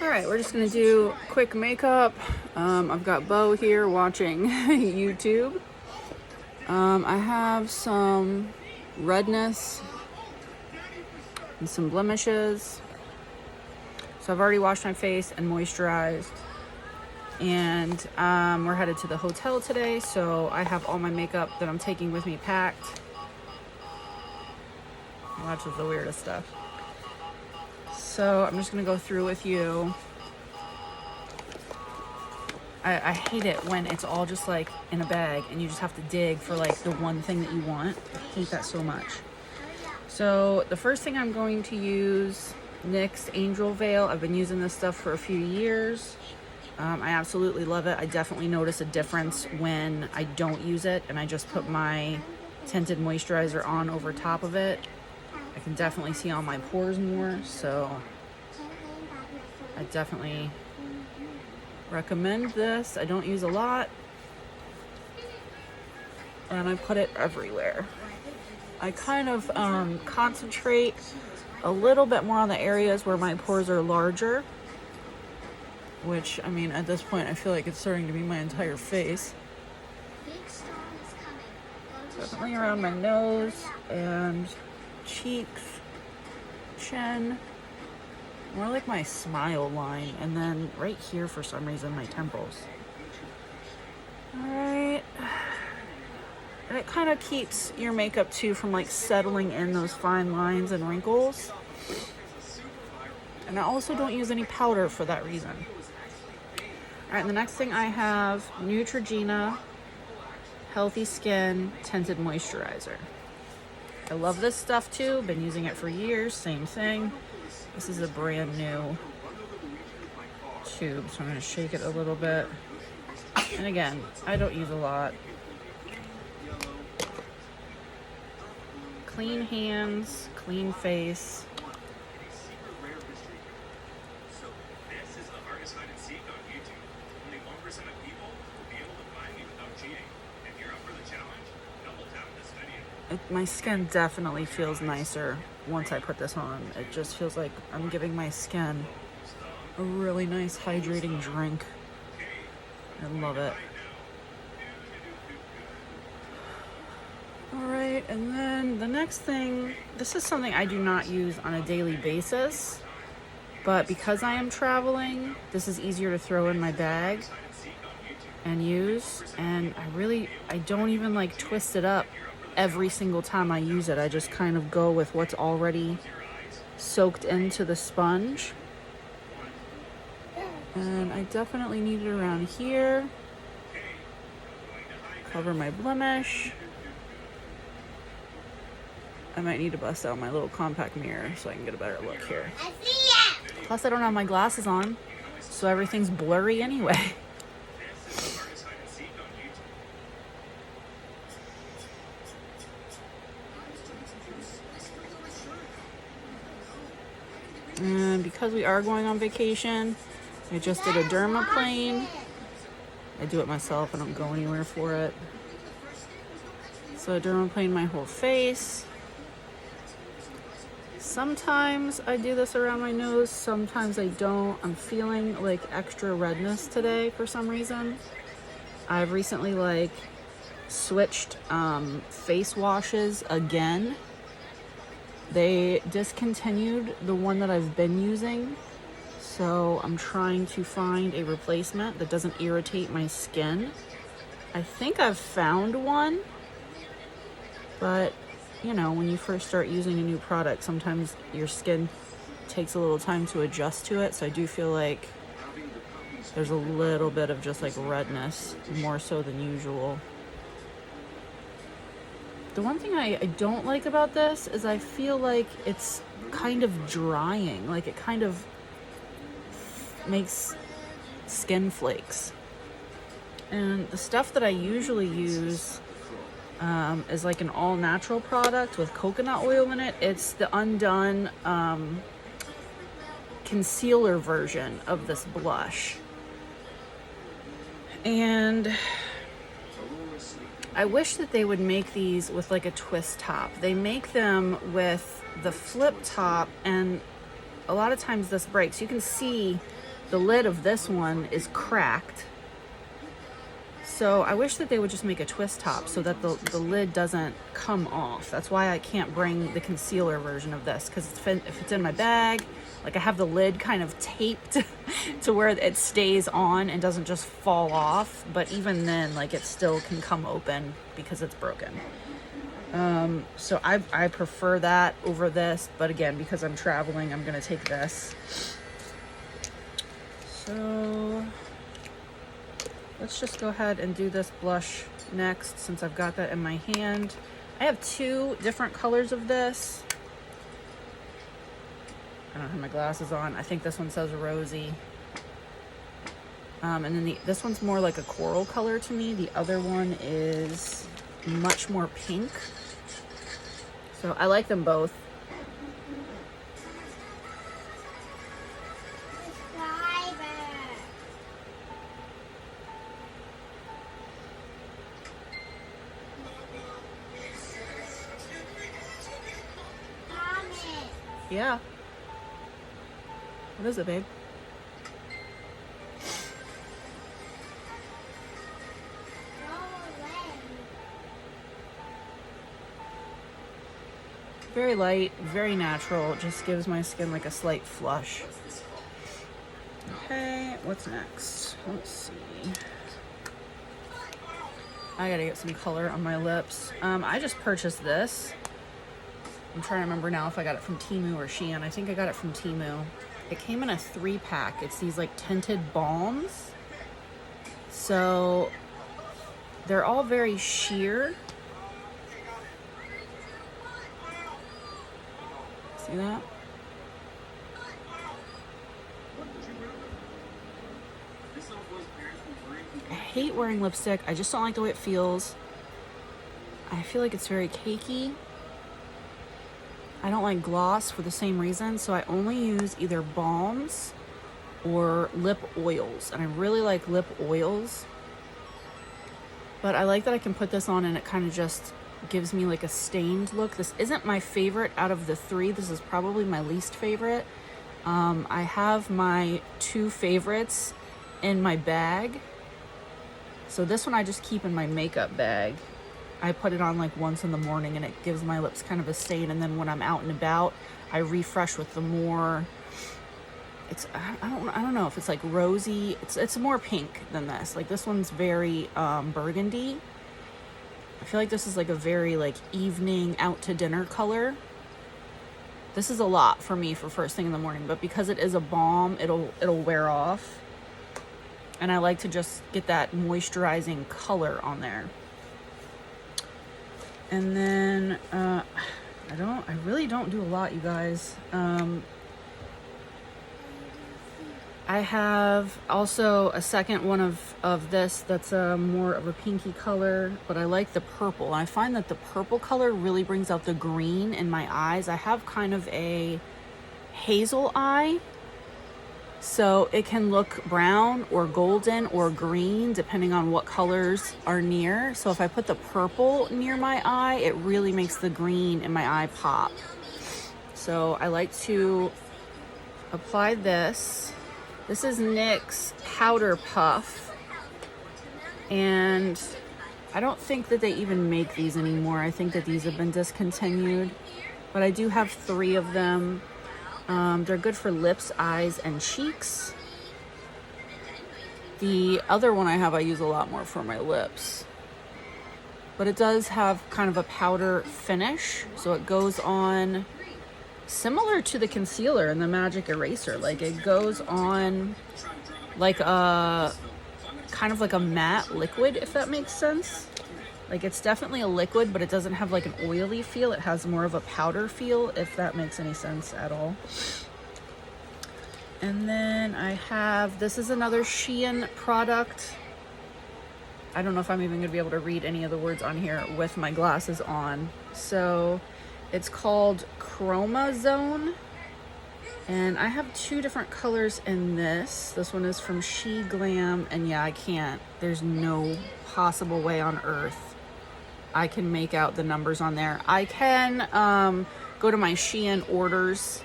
Alright, we're just going to do quick makeup. I've got Bo here watching YouTube. I have some redness and some blemishes. So I've already washed my face and moisturized. And we're headed to the hotel today, so I have all my makeup that I'm taking with me packed. Watch the weirdest stuff. So I'm just gonna go through with you. I hate it when it's all just like in a bag and you just have to dig for like the one thing that you want. I hate that so much. So the first thing I'm going to use, NYX Angel Veil. I've been using this stuff for a few years. I absolutely love it. I definitely notice a difference when I don't use it and I just put my tinted moisturizer on over top of it. I can definitely see all my pores more, so I definitely recommend this. I don't use a lot, and I put it everywhere. I kind of concentrate a little bit more on the areas where my pores are larger, which, I mean, at this point, I feel like it's starting to be my entire face. Definitely around my nose and cheeks, chin, more like my smile line, and then right here for some reason my temples. Alright, and it kind of keeps your makeup too from like settling in those fine lines and wrinkles. And I also don't use any powder for that reason. Alright, the next thing I have, Neutrogena Healthy Skin Tinted Moisturizer. I love this stuff too, been using it for years, same thing. This is a brand new tube, so I'm going to shake it a little bit. And again, I don't use a lot. Clean hands, clean face. My skin definitely feels nicer once I put this on. It just feels like I'm giving my skin a really nice hydrating drink. I love it. Alright, and then the next thing, this is something I do not use on a daily basis, but because I am traveling, this is easier to throw in my bag and use, and I don't even like twist it up every single time I use it. I just kind of go with what's already soaked into the sponge. And I definitely need it around here. Cover my blemish. I might need to bust out my little compact mirror so I can get a better look here. Plus I don't have my glasses on, so everything's blurry anyway. And because we are going on vacation, I just did a dermaplane. I do it myself. I don't go anywhere for it. So I dermaplane my whole face. Sometimes I do this around my nose, sometimes I don't. I'm feeling like extra redness today for some reason. I've recently switched face washes again. They discontinued the one that I've been using, so I'm trying to find a replacement that doesn't irritate my skin. I think I've found one, but you know, when you first start using a new product, sometimes your skin takes a little time to adjust to it, so I do feel like there's a little bit of just like redness, more so than usual. The one thing I don't like about this is I feel like it's kind of drying. Like it kind of makes skin flakes. And the stuff that I usually use is like an all-natural product with coconut oil in it. It's the UNDONE concealer version of this blush. And I wish that they would make these with like a twist top. They make them with the flip top, and a lot of times this breaks. You can see the lid of this one is cracked. So I wish that they would just make a twist top so that the lid doesn't come off. That's why I can't bring the concealer version of this, because if it's in my bag, like I have the lid kind of taped to where it stays on and doesn't just fall off. But even then, like it still can come open because it's broken. So I prefer that over this, but again, because I'm traveling, I'm gonna take this. So let's just go ahead and do this blush next, since I've got that in my hand. I have two different colors of this. I don't have my glasses on. I think this one says Rosy. And then this one's more like a coral color to me. The other one is much more pink. So I like them both. Yeah. What is it, babe? Very light, very natural. Just gives my skin like a slight flush. Okay, what's next? Let's see. I gotta get some color on my lips. I just purchased this. I'm trying to remember now if I got it from Temu or Shein. I think I got it from Temu. It came in a 3-pack. It's these like tinted balms. So they're all very sheer. See that? I hate wearing lipstick. I just don't like the way it feels. I feel like it's very cakey. I don't like gloss for the same reason, so I only use either balms or lip oils, and I really like lip oils. But I like that I can put this on and it kind of just gives me like a stained look. This isn't my favorite out of the three. This is probably my least favorite. I have my two favorites in my bag. So this one I just keep in my makeup bag. I put it on like once in the morning and it gives my lips kind of a stain, and then when I'm out and about, I refresh with the more, I don't know if it's like rosy. It's more pink than this. Like this one's very burgundy. I feel like this is like a very like evening out to dinner color. This is a lot for me for first thing in the morning, but because it is a balm, it'll wear off. And I like to just get that moisturizing color on there. And then I really don't do a lot, you guys. I have also a second one of this that's more of a pinky color, but I like the purple. I find that the purple color really brings out the green in my eyes. I have kind of a hazel eye, so it can look brown or golden or green depending on what colors are near. So if I put the purple near my eye, it really makes the green in my eye pop. So I like to apply this. This is NYX's Powder Puff, and I don't think that they even make these anymore. I think that these have been discontinued, but I do have 3 of them. They're good for lips, eyes, and cheeks. The other one I have, I use a lot more for my lips, but it does have kind of a powder finish, so it goes on similar to the concealer and the Magic Eraser. Like it goes on like a kind of like a matte liquid, if that makes sense. Like it's definitely a liquid, but it doesn't have like an oily feel. It has more of a powder feel, if that makes any sense at all. And then I have, this is another Shein product. I don't know if I'm even gonna be able to read any of the words on here with my glasses on. So it's called Chroma Zone, and I have 2 different colors in this. This one is from SHEGLAM, and yeah, I can't. There's no possible way on earth I can make out the numbers on there. I can go to my Shein orders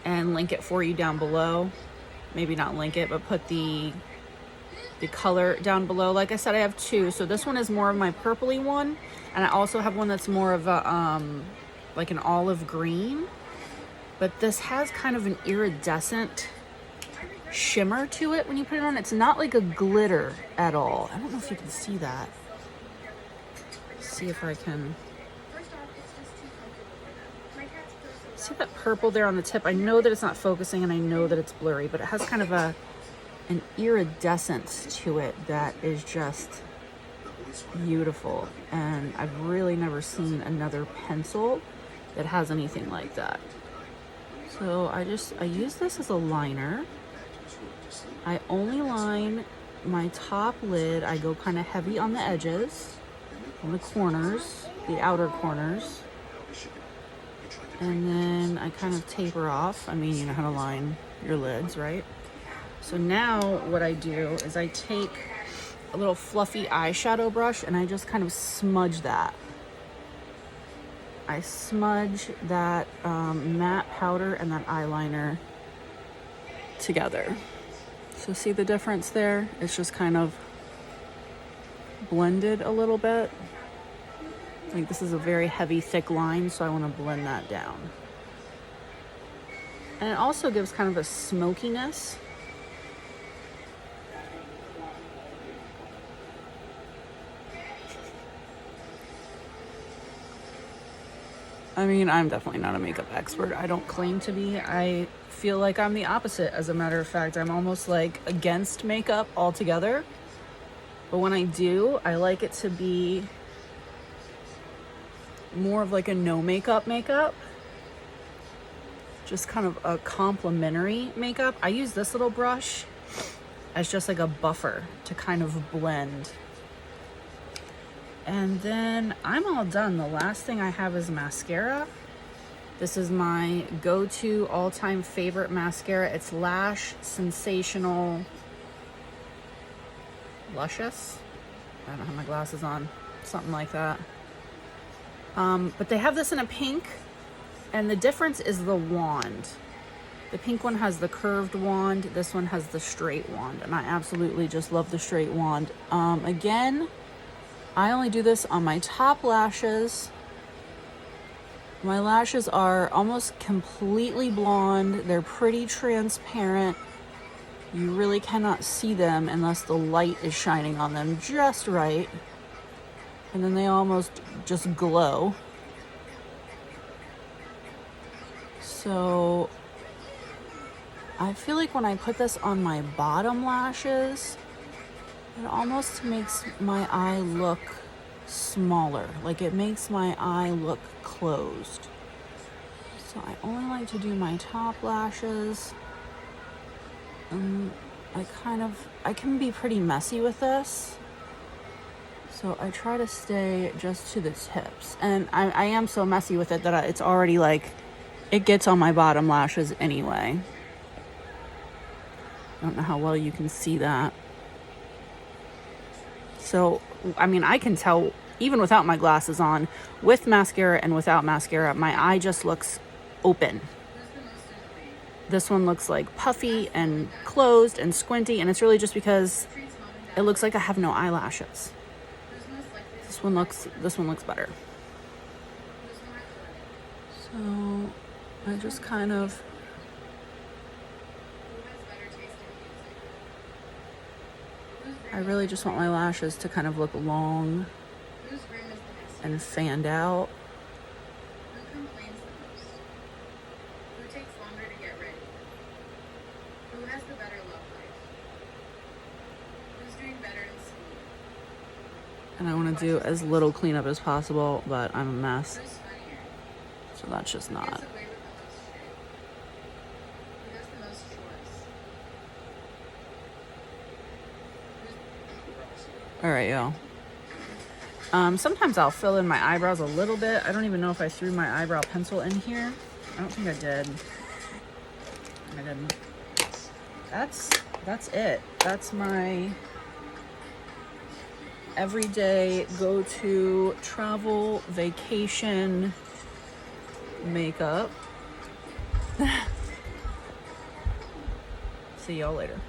and link it for you down below. maybe not link it, but put the color down below. Like I said, I have two. So this one is more of my purpley one, and I also have one that's more of a like an olive green, but this has kind of an iridescent shimmer to it when you put it on. It's not like a glitter at all. I don't know if you can see that. Let's see if I can see that purple there on the tip. I know that it's not focusing and I know that it's blurry, but it has kind of an iridescence to it that is just beautiful, and I've really never seen another pencil that has anything like that. So I use this as a liner. I only line my top lid. I go kind of heavy on the edges, on the corners, the outer corners, and then I kind of taper off. I mean, you know how to line your lids, right? So now what I do is I take a little fluffy eyeshadow brush and I just kind of smudge that. I smudge that matte powder and that eyeliner together. So see the difference there? It's just kind of blended a little bit. Like this is a very heavy, thick line, so I want to blend that down. And it also gives kind of a smokiness. I mean, I'm definitely not a makeup expert. I don't claim to be. I feel like I'm the opposite. As a matter of fact, I'm almost like against makeup altogether. But when I do, I like it to be more of like a no makeup makeup. Just kind of a complimentary makeup. I use this little brush as just like a buffer to kind of blend. And then I'm all done. The last thing I have is mascara. This is my go-to all-time favorite mascara. It's Lash Sensational Luscious. I don't have my glasses on. Something like that. But they have this in a pink, and the difference is the wand. The pink one has the curved wand. This one has the straight wand, and I absolutely just love the straight wand. Again, I only do this on my top lashes. My lashes are almost completely blonde. They're pretty transparent. You really cannot see them unless the light is shining on them just right. And then they almost just glow. So I feel like when I put this on my bottom lashes, it almost makes my eye look smaller. Like it makes my eye look closed. So I only like to do my top lashes. I can be pretty messy with this. So I try to stay just to the tips. And I am so messy with it that it's already like, it gets on my bottom lashes anyway. I don't know how well you can see that. So, I mean, I can tell even without my glasses on, with mascara and without mascara, my eye just looks open. This one looks like puffy and closed and squinty, and it's really just because it looks like I have no eyelashes. This one looks better. So I just kind of I really just want my lashes to kind of look long and fanned out. Who complains the most? Who takes longer to get ready? Who has the better love life? Who's doing better in sleep? And I want to do as little cleanup as possible, but I'm a mess. Who's funnier? So that's just Who not. gets away with the most shit? Who does the most chores? All right, y'all. Sometimes I'll fill in my eyebrows a little bit. I don't even know if I threw my eyebrow pencil in here. I don't think I did. I didn't. That's it. That's my everyday go-to travel vacation makeup. See y'all later.